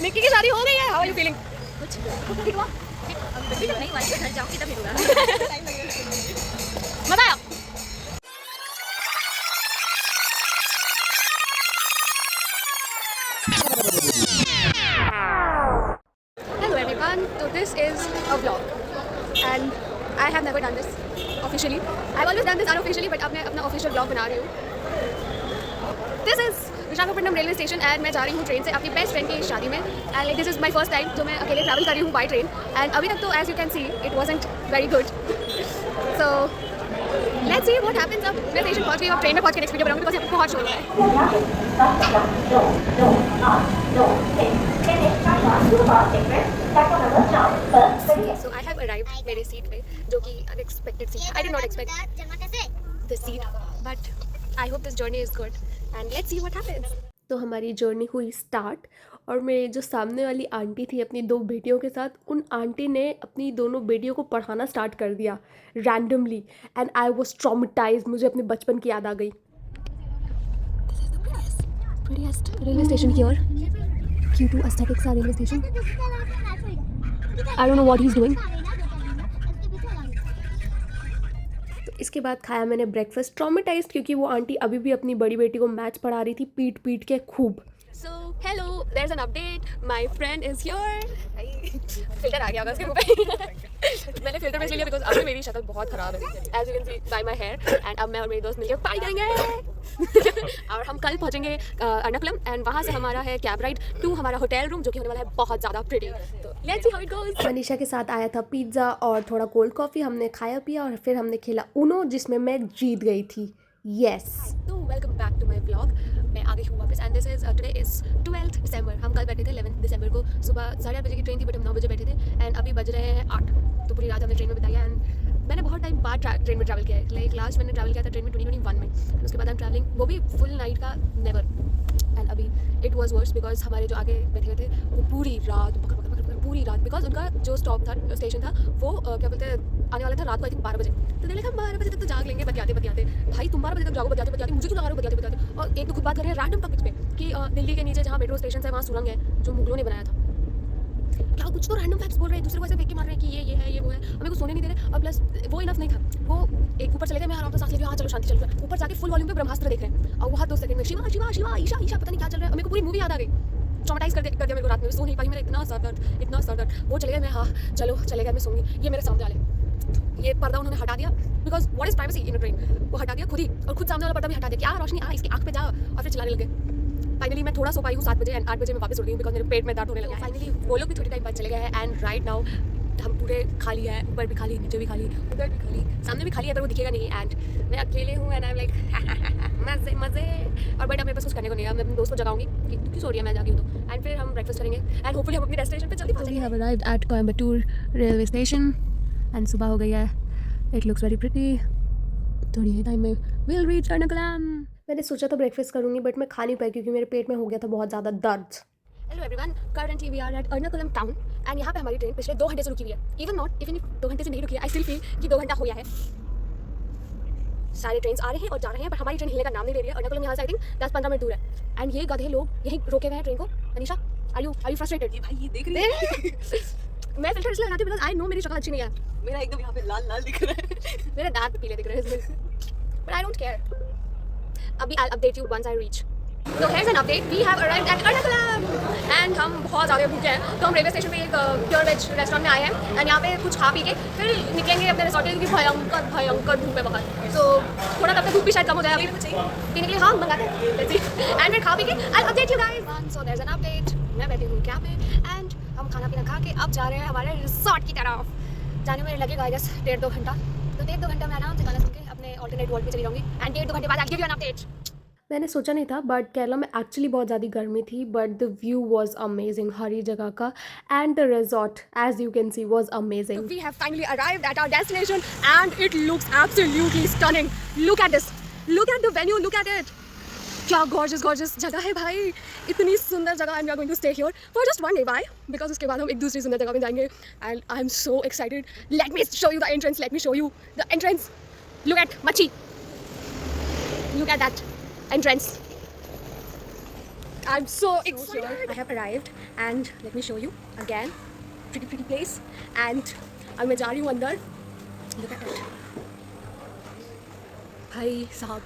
निक्की की शादी हो गई है, हाउ आर यू फीलिंग? कुछ नहीं वाली घर जाऊंगी तभी होगा। मजा आया। Hello everyone, so this is a vlog and I have never done this officially. I've always done this unofficially, but अब मैं अपना official vlog बना रही हूँ। This is Visakhapatnam railway station and मैं जा रही हूँ ट्रेन से अपनी बेस्ट फ्रेंड की शादी में and this is my first time जो मैं अकेले ट्रैवल कर रही हूँ बाई ट्रेन एंड अभी तक तो as you can see it wasn't very good. So let's see what happens. अब मैं स्टेशन पहुँच गई, अब ट्रेन में पहुँच के नेक्स्ट वीडियो बनाऊंगी बिकॉज यहाँ बहुत शोर हो रहा है। सो आई हैव अराइव्ड मेरे सीट पे जो कि unexpected seat. I did not expect the seat but I hope this journey is good and let's see what happens. तो हमारी जर्नी हुई स्टार्ट और मेरे जो सामने वाली आंटी थी अपनी 2 बेटियों के साथ, उन आंटी ने अपनी दोनों बेटियों को पढ़ाना स्टार्ट कर दिया randomly and I was traumatised. मुझे अपने बचपन की याद आ गई। This is the prettiest railway station here. Q2 aesthetics railway station. I don't know what he is doing. इसके बाद खाया मैंने ब्रेकफास्ट। ट्रॉमेटाइज्ड क्योंकि वो आंटी अभी भी अपनी बड़ी बेटी को मैथ्स पढ़ा रही थी पीट पीट के खूब। So hello, there is an update, my friend is here. Filter आ गया होगा उसके मुंह पे। मैंने फिल्टर में ले लिया बिकॉज अभी मेरी शक्ल बहुत खराब है as you can see by my hair and अब मैं और मेरी दोस्त मिलकर पार्टी करेंगे। और हम कल पहुंचेंगे अर्नाकुलम एंड वहाँ से हमारा है कैब राइड टू हमारा होटल रूम जो कि होने वाला है बहुत ज़्यादा प्रिटी। तो let's see how it goes. Manisha के साथ आया था पिज़्ज़ा और थोड़ा कोल्ड कॉफ़ी। हमने खाया पिया और फिर हमने खेला ऊनो जिसमें मैं जीत गई थी। यस, तो welcome back to my blog. मैं आ गई हूँ वापस and this is today is 12th December. हम कल बैठे थे 11 दिसंबर को, सुबह 8:30 बजे की ट्रेन थी बट हम 9 बजे बैठे थे एंड अभी बज रहे हैं 8। तो पूरी रात हमने ट्रेन में बिताई है एंड मैंने बहुत टाइम बाद ट्रेन में ट्रैवल किया है। लाइक लास्ट मैंने ट्रैवल किया था ट्रेन में 2021 में। उसके बाद हम ट्रैवलिंग वो भी फुल नाइट का नेवर एंड अभी इट वॉज वर्स बिकॉज हमारे जो आगे बैठे हुए थे वो पूरी रात पूरी रात बिकॉज उनका जो स्टॉप था स्टेशन था वो क्या बोलते हैं आने वाला था रात को आई थिंक 12 बजे। तो देखा 12 बजे तक तो जाग लेंगे बतियाते भाई तुम 12 बजे तक जाओ बतियाते मुझे क्यों लगा रहे हो बतियाते। और एक तो खुद बात कर रहे हैं रैंडम टॉपिक्स पे कि दिल्ली के नीचे जहाँ मेट्रो स्टेशन है वहाँ सुरंग है जो मुगलों ने बनाया था। क्या कुछ तो रैंडम फैक्ट्स बोल रहे हैं, दूसरे को ऐसे फेंक के मार रहे हैं कि ये है ये वो है। हमें को सोने नहीं दे रहे और प्लस वो इनफ नहीं था। वो एक ऊपर चले गए, मैं आराम से सांस ले रही हूँ, हाँ चलो शांति चल रहा है। ऊपर जाके फुल वॉल्यूम पे ब्रह्मास्त्र देख रहे हैं और वहाँ 2 सेकंड में शिवा शिवा शिवा ईशा ईशा पता नहीं क्या चल रहा है। मेरे को पूरी मूवी याद आ गई। ट्रॉमेटाइज कर दिया मेरे को। रात में सो नहीं पाई, मेरा इतना सर दर्द। वो चले गए, मैं हाँ चलो चले गए, मैं सोऊंगी। ये मेरे सामने वाले ये पर्दा उन्होंने हटा दिया because what is privacy in a train. वो हटा दिया खुद ही और खुद सामने वाला पर्दा भी हटा दिया। क्या रोशनी आ इसकी आँख पे जा और फिर चलाने लगे। फाइनली मैं थोड़ा सो पाई हूँ 7 बजे एंड 8 बजे मैं वापस उठ गई बिकॉज मेरे पेट में दर्द होने लगा। फाइनली वो लोग भी थोड़ी टाइम बाद चले गए हैं एंड राइट नाउ हम पूरे खाली है। ऊपर भी खाली, नीचे भी खाली, उधर भी खाली, सामने भी खाली है पर वो दिखेगा नहीं एंड मैं अकेले हूँ एंड आई एम लाइक मज़े। और बट अब मेरे पास कुछ करने को नहीं है। मैं अपने दोस्त को जगाऊंगी कि तू क्यों सो रही है, मैं जागी हूँ तो एंड फिर हम ब्रेकफास्ट करेंगे एंड होपफुली हम अपनी डेस्टिनेशन पे जल्दी पहुंचेंगे। We have arrived at Coimbatore railway station and सुबह हो गई है। It looks very pretty. थोड़ी ही टाइम में विल रीच अर्नाकुलम। मैंने सोचा था ब्रेकफास्ट करूँगी बट मैं खा नहीं पाई क्योंकि मेरे पेट में हो गया था बहुत ज़्यादा दर्द। Hello everyone, currently we are at Ernakulam town and यहाँ पे हमारी ट्रेन पिछले 2 घंटे से रुकी हुई है। इवन 2 घंटे से नहीं रुकी है, आई स्टिल फील कि 2 घंटा हो गया है। सारे ट्रेन आ रहे हैं और जा रहे हैं पर हमारी ट्रेन हिलने का नाम नहीं ले रही है। अर्नाकुलम यहाँ से आई थिंक 10-15 मिनट दूर है एंड ये गधे लोग यहीं रोके हुए हैं ट्रेन को। Manisha are you frustrated? ये भाई ये देख रही है। मैं फिल्टर इसलिए लगाती हूँ बिकॉज आई नो मेरी शक्ल अच्छी नहीं है। मेरा एकदम यहाँ पे लाल दिख रहा है। मेरे दांत पीले दिख रहे हैं बट आई डोंट केयर। अभी I update you once I reach. तो here's an update, we have arrived at Ernakulam and हम बहुत ज़्यादा भूखे हैं। तो हम रेलवे स्टेशन पे एक प्योर वेज रेस्टोरेंट में आए हैं एंड यहाँ पे कुछ खा पी के फिर निकलेंगे अपने रिसोर्ट की भयंकर धूप है बाहर। तो थोड़ा तब तक धूप भी शायद कम हो जाए अभी पीने के लिए। हाँ मंगाते हैं एंड फिर खा पी के I update you guys. So there is an update. मैं बैठी हूँ कैब में एंड हम खाना पीना खा के अब जा रहे हैं हमारे रिसोर्ट की तरफ। जाने में लगेगा आई गेस 1.5-2 घंटा। तो 1.5-2 घंटा में आराम से गाना सुन के अपने ऑल्टरनेट वर्ल्ड पे चली जाऊँगी एंड 1.5-2 घंटे बाद आई गिव यू एन अपडेट। मैंने सोचा नहीं था बट केरला में एक्चुअली बहुत ज़्यादा गर्मी थी but the view was amazing हर जगह का and the resort as you can see was amazing. We have finally arrived at our destination and it looks absolutely stunning. Look at this, look at the venue, look at it. क्या gorgeous जगह है भाई, इतनी सुंदर जगह and we are going to stay here for just 1 day। Why? Because उसके बाद हम एक दूसरी सुंदर जगह में जाएंगे and I am so excited. Let me show you the entrance, let me show you the entrance. Look at machhi, look at that entrance I'm so excited. I have arrived and let me show you again. Pretty place. And अब मैं जा रही हूँ अंदर. Look at it. भाई साहब.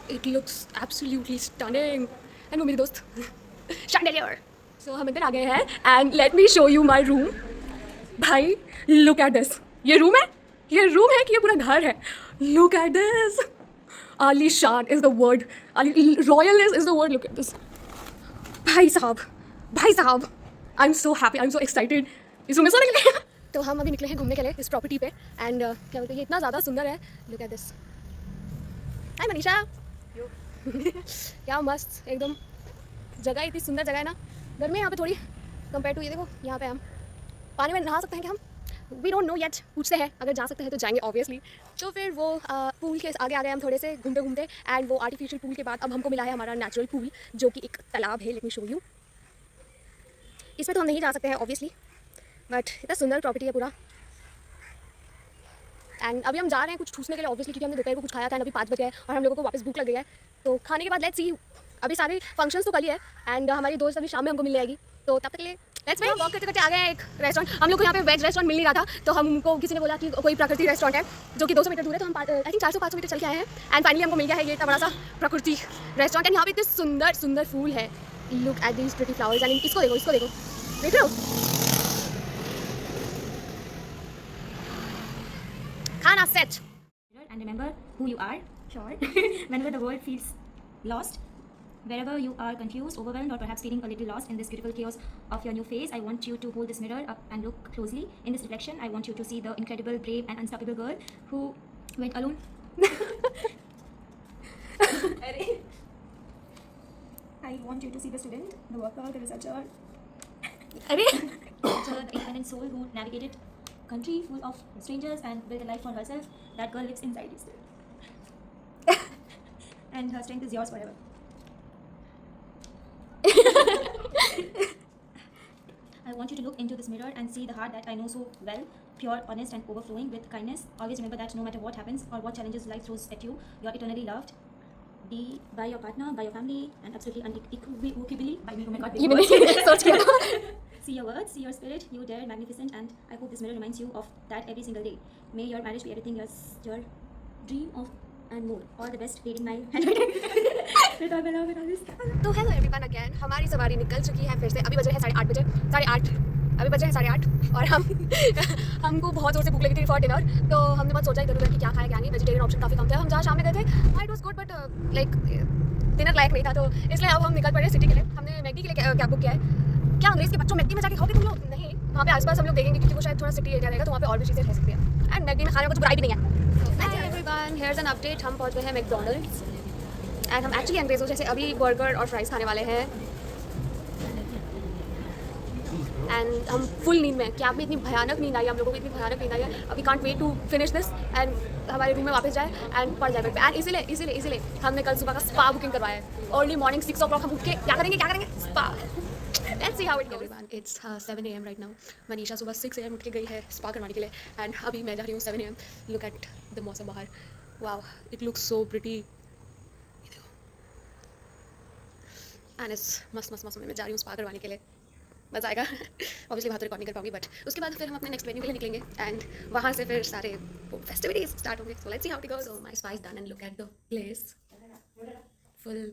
It looks absolutely stunning. And वो मेरी दोस्त Chandelier. So हम अंदर आ गए हैं and let me show you my room. भाई look at this. ये रूम है? ये रूम है कि ये पूरा घर है? Look at this. Alishan is the word. Royalness is the word. Look at this. भाई साहब. I'm so happy. I'm so excited. इस रूम में सोने के लिए. तो हम अभी निकले हैं घूमने के लिए इस प्रॉपर्टी पे एंड क्या बोलते हैं ये इतना ज़्यादा सुंदर है. Look at this. हाय मनीषा. क्या मस्त एकदम जगह, इतनी सुंदर जगह है ना. घर में यहाँ पे थोड़ी कंपेयर टू ये देखो यहाँ पे हम पानी में नहा सकते हैं क्या हम? We don't know yet. पूछते हैं, अगर जा सकते हैं तो जाएंगे ऑब्वियसली. तो फिर वो पूल के आगे आ गए हम थोड़े से घूमते घूमते एंड वो आर्टिफिशियल पूल के बाद अब हमको मिला है हमारा नेचुरल पूल जो कि एक तालाब है. Late me show you. इसमें तो हम नहीं जा सकते हैं ऑब्वियसली बट इतना सुंदर प्रॉपर्टी है पूरा. एंड अभी हम जा रहे हैं कुछ ठूसने के लिए ऑब्वियसली क्योंकि हमने दोपहर को कुछ खाया था एंड अभी 5 बजे है और हम लोगों को वापस भूख लग गई है. तो खाने के बाद लेट्स सी. अभी सारे फंक्शंस तो कल ही है एंड हमारी दोस्त अभी शाम में हमको मिल जाएगी. तो तब तक के लिए लेट्स वेट. वॉक करते करते आ गए एक रेस्टोरेंट. हम लोग को यहाँ पे वेज रेस्टोरेंट मिल नहीं रहा था तो हमको किसी ने बोला कि कोई प्रकृति रेस्टोरेंट है जो कि 200 मीटर दूर है. तो हम आई थिंक 400-500 मीटर चल के आए हैं एंड फाइनली हमको मिल गया है ये इतना बड़ा सा प्रकृति रेस्टोरेंट. एंड यहाँ पे इतने सुंदर सुंदर फूल है. Look at these pretty flowers and इसको देखो देख रहे हो. खाना set. And remember who you are. Sure. Whenever the world feels lost, wherever you are confused, overwhelmed, or perhaps feeling a little lost in this beautiful chaos of your new phase, I want you to hold this mirror up and look closely. In this reflection, I want you to see the incredible, brave, and unstoppable girl who went alone. I want you to see the student, the worker, the researcher, अरे the independent soul who navigated country full of strangers and built a life for herself. That girl lives inside you still. And her strength is yours forever. I want you to look into this mirror and see the heart that I know so well, pure, honest, and overflowing with kindness. Always remember that no matter what happens or what challenges life throws at you, you are eternally loved. Be by your partner, by your family, and absolutely unequivocally by me. Oh my God, ये मैंने सोच किया. See your words, see your spirit, you dare, magnificent, and I hope this mirror reminds you of that every single day. May your marriage be everything your dream of and more. All the best, dating my handwriting. तो hello everyone again. हमारी सवारी निकल चुकी है फिर से. अभी बज रहे हैं 8:30 बजे. 8:30 अभी बज रहे हैं 8:30 और हमको बहुत जोर से भूख लगी थी फॉर डिनर. तो हमने बहुत सोचा इधर उधर कि क्या खाया क्या नहीं. वेजिटेरियन ऑप्शन काफ़ी कम थे. हम जहाँ शाम में गए थे it was good but like dinner लायक नहीं था. तो इसलिए अब हम निकल पड़े सिटी के लिए. हमने मैगी के लिए कैब बुक किया है. क्या अंग्रेज़ के बच्चों मैगी में जाके खाओगे तुम लोग? नहीं, वहाँ पे आसपास हम लोग देखेंगे क्योंकि वो शायद थोड़ा सिटी एरिया रहेगा तो वहाँ पे और भी चीज़ें रह सकती है. एंड मैगी में खाने में कुछ बुराई भी नहीं है. Hi everyone, here's an update. हम पहुँच गए हैं मैकडॉनल्ड्स एंड हम एक्चुअली अंग्रेज़ों जैसे अभी बर्गर और फ्राइज़ खाने वाले हैं. एंड हम फुल नींद में. कैब में इतनी भयानक नींद आई, हम लोगों को इतनी भयानक नींद आई है. अभी can't wait to finish this and हमारे रूम में वापस जाए एंड पड़ जाए बेड पे. एंड इसीलिए हमने कल सुबह का स्पा बुकिंग करवाया है. अर्ली मॉर्निंग 6 o'clock हम उठ के क्या करेंगे spa. Let's see how it goes. It's 7 AM right now. Manisha सुबह 6 AM उठ के गई है स्पा करवाने के लिए एंड अभी मैं जा रही हूँ 7 AM. Look at the मौसम बाहर. Wow, it looks so pretty. And it's मस्त मौसम में मैं जा रही हूँ स्पा करवाने के लिए. मज़ा आएगा. ऑब्वियसली वहाँ तो रिकॉर्ड नहीं कर पाऊंगी बट उसके बाद फिर हम अपने नेक्स्ट वेन्यू के लिए निकलेंगे एंड वहाँ से फिर सारे फेस्टिविटीज स्टार्ट होंगे. सो let's see how it goes. So my spa is done and look at the place. Full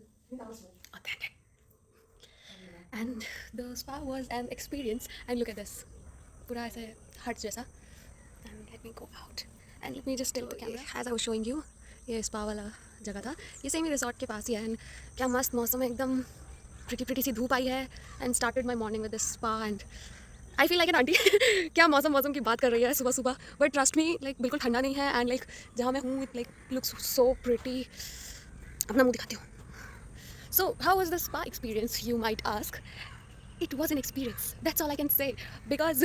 authentic. And the spa was an experience. And look at this. पूरा ऐसे हट जैसा. And let me go out. And let me just tilt the camera. As I was showing you, ये spa वाला जगह था. ये same ही resort के पास ही है. And क्या मस्त मौसम है एकदम. pretty सी धूप आई है. And started my morning with this spa. And I feel like an auntie. क्या मौसम की बात कर रही है सुबह. But trust me, like बिल्कुल ठंडा नहीं है. And like जहाँ मैं हूँ, it like looks so pretty. अपना मुँह दिखाती हूँ. So, how was the spa experience, you might ask? It was an experience. That's all I can say. Because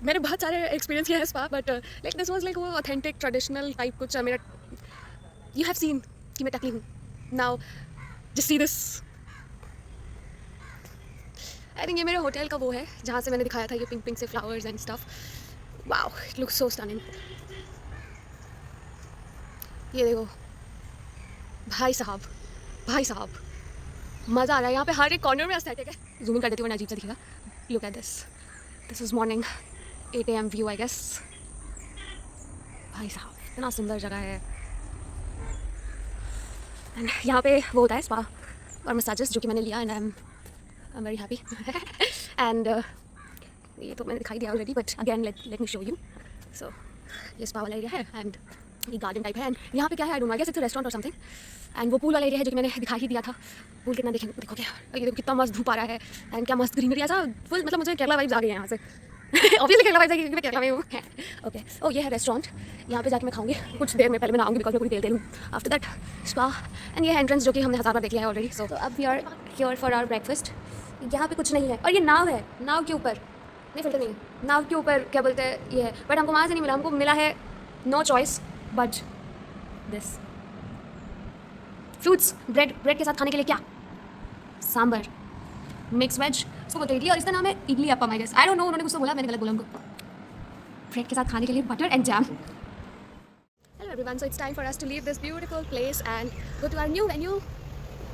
मैंने बहुत सारे experience किया है spa, but like this was like वो authentic, traditional type कुछ मेरा. You have seen कि मैं टकली हूँ. Now, just see this. I think ये मेरे होटल का वो है जहाँ से मैंने दिखाया था ये पिंक से flowers and stuff. Wow, it looks so stunning. ये देखो. भाई साहब. मज़ा आ रहा है यहाँ पे, हर एक कॉर्नर में एस्थेटिक है। जूम इन कर देती हूँ वरना अजीब सा दिखेगा। Look at this is morning 8 AM view I guess. भाई साहब इतना सुंदर जगह है। एंड यहाँ पे वो होता है स्पा और मसाजेस जो कि मैंने लिया and I am very happy. And ये तो मैंने दिखाई दिया already but again let me show you. So ये स्पा वाला एरिया है एंड ये गार्डन टाइप है। एंड यहाँ पे क्या है I don't know, I guess it's a restaurant और समथिंग। एंड वो पूल वाला एरिया है जो कि मैंने दिखा ही दिया था। पूल कितना देखोगे, ये देखो कितना मस्त धूप आ रहा है एंड क्या मस्त ग्रीनरी, ऐसा फुल मतलब मुझे केरला वाइब्स आ गई है यहाँ से। ऑब्वियसली केरला वाइब्स आ गई क्योंकि मैं केरला में हूँ। ओके ओ ये है रेस्टोरेंट, यहाँ पे जाके मैं खाऊंगी कुछ देर में, पहले मैं नहाऊंगी बिकॉज मैं पूरी तेल हूँ। आफ्टर दैट स्पा एंड ये एंट्रेंस जो कि हमने 1000 बार देख लिया है ऑलरेडी। सो अब we are here for our breakfast. यहाँ पे कुछ नहीं है और ये नाव है, नाव के ऊपर नहीं फिल्टर नहीं, नाव के ऊपर क्या बोलते हैं ये है, बट हमको वहाँ से नहीं मिला, हमको मिला है no choice but this fruits. Bread के साथ खाने के लिए क्या, सांबर, मिक्स वेज उसको बोलते हैं इडली, और इसका नाम है idli appam I guess, I don't know, उन्होंने कुछ तो बोला मैंने गलत बोला उनको। ब्रेड के साथ खाने के लिए butter and jam. Hello everyone, so it's time for us to leave this beautiful place and go to our new venue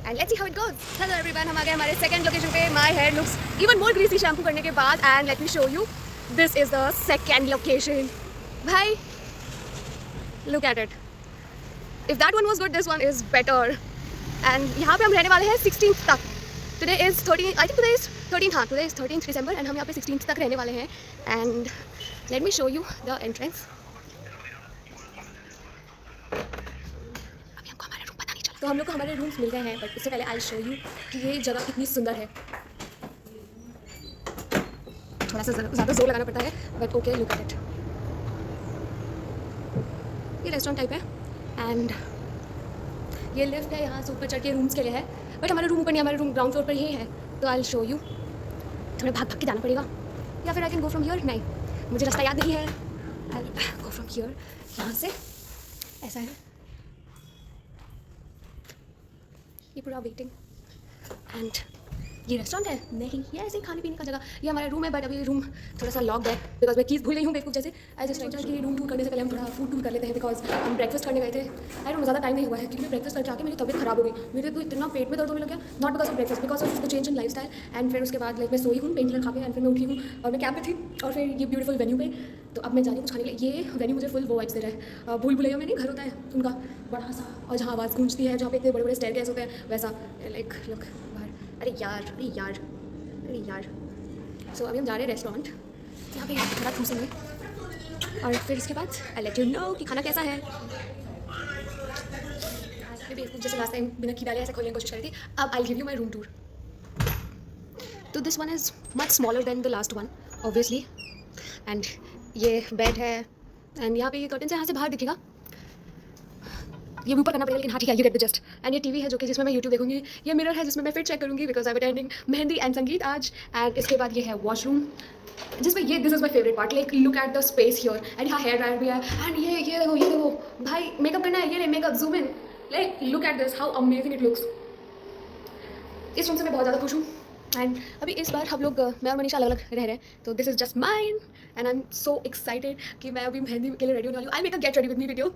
and let's see how it goes. Hello everyone, हम आ गए हमारे सेकंड लोकेशन पे। My hair looks even more greasy shampoo करने के बाद and let me show you, this is the second location. भाई look at it, if that one was good this one is better. And यहाँ पे हम रहने वाले हैं 16th तक। Today is 13, I think today is 13, हाँ today is 13th December and हम यहाँ पे 16th तक रहने वाले हैं। And let me show you the entrance. अभी हमको हमारा रूम पता नहीं चला, तो हम लोग को हमारे रूम्स मिल गए हैं बट उससे पहले आई शो यू कि ये जगह कितनी सुंदर है। थोड़ा सा ज़्यादा जोर लगाना पड़ता है but okay, look at it. ये रेस्टोरेंट टाइप है एंड ये लिफ्ट है, यहाँ से ऊपर चढ़ के रूम्स के लिए है, बट हमारा रूम ऊपर नहीं, हमारा रूम ग्राउंड फ्लोर पर ही है। तो आई शो यू, थोड़ा भाग भाग के जाना पड़ेगा या फिर I can go from here. नहीं, मुझे रास्ता याद नहीं है, आई गो फ्रॉम हियर। यहाँ से ऐसा है, ये पूरा वेटिंग एंड ये रेस्टोरेंट है नहीं, ये ऐसे ही खाने पीने का जगह। ये हमारा रूम है बट अभी रूम थोड़ा सा लॉक्ड है बिकॉज मैं कीज भूल गई हूँ बेवकूफ़ जैसे। आई जस्ट ट्राइड कि रूम टूर करने से पहले हम थोड़ा फूड टूर कर लेते हैं बिकॉज हम ब्रेकफास्ट करने गए थे। आई डोंट नो, ज़्यादा टाइम नहीं हुआ है क्योंकि ब्रेकफास्ट करके आके मेरी तबीयत खराब हो गई, मेरे को इतना पेट में दर्द होने लग गया, not because of breakfast, because of the change in life style. And फिर उसके बाद लाइक मैं सोई हूँ पेन किलर खा के एंड फिर मैं उठी हूँ और मैं कैब में थी और फिर ये ब्यूटीफुल वेन्यू पे। तो अब मैं जा रही हूँ कुछ खाने के लिए। ये वेन्यू मुझे फुल वो वाइब्स दे रहा है, भूल भुलैया में नहीं घर होता है उनका बड़ा सा, और जहाँ आवाज़ गूंजती है, जहाँ पे इतने बड़े बड़े स्टेयरकेस होते हैं वैसा, लाइक लुक बाहर। अरे यार अरे यार अरे यार। सो अभी हम जा रहे हैं रेस्टोरेंट, यहाँ पे थोड़ा घूसेंगे और फिर इसके बाद आई लेट यू नो कि खाना कैसा है। मैं भी जैसे लास्ट टाइम बिना की डाले ऐसे खोलने की कोशिश कर रही थी। अब I give you my room tour. तो this one is much smaller than the last one obviously. And ये बेड है एंड यहाँ पे ये कर्टन से यहाँ से बाहर दिखेगा, ये ऊपर करना पड़ेगा लेकिन हाँ ठीक है, you get the just. And ये टीवी है जो कि जिसमें मैं यूट्यूब देखूंगी। ये मिरर है जिसमें मैं फिर चेक करूंगी because I am attending mehndi and संगीत आज। एंड इसके बाद ये है वॉशरूम जिसमें ये this is my favourite part, like look at the space here. And यहाँ हेयर ड्रायर भी है एंड ये देखो भाई, मेकअप करना है, ये ले makeup, zoom in, like look at this how amazing it looks. इस रूम से मैं बहुत ज़्यादा खुश हूँ। एंड अभी इस बार हम लोग मैं और मनीषा अलग अलग रह रहे हैं, तो this is just mine and I am so excited कि मैं अभी मेहंदी के लिए रेडी होने वाली हूँ। I make a get ready with me video.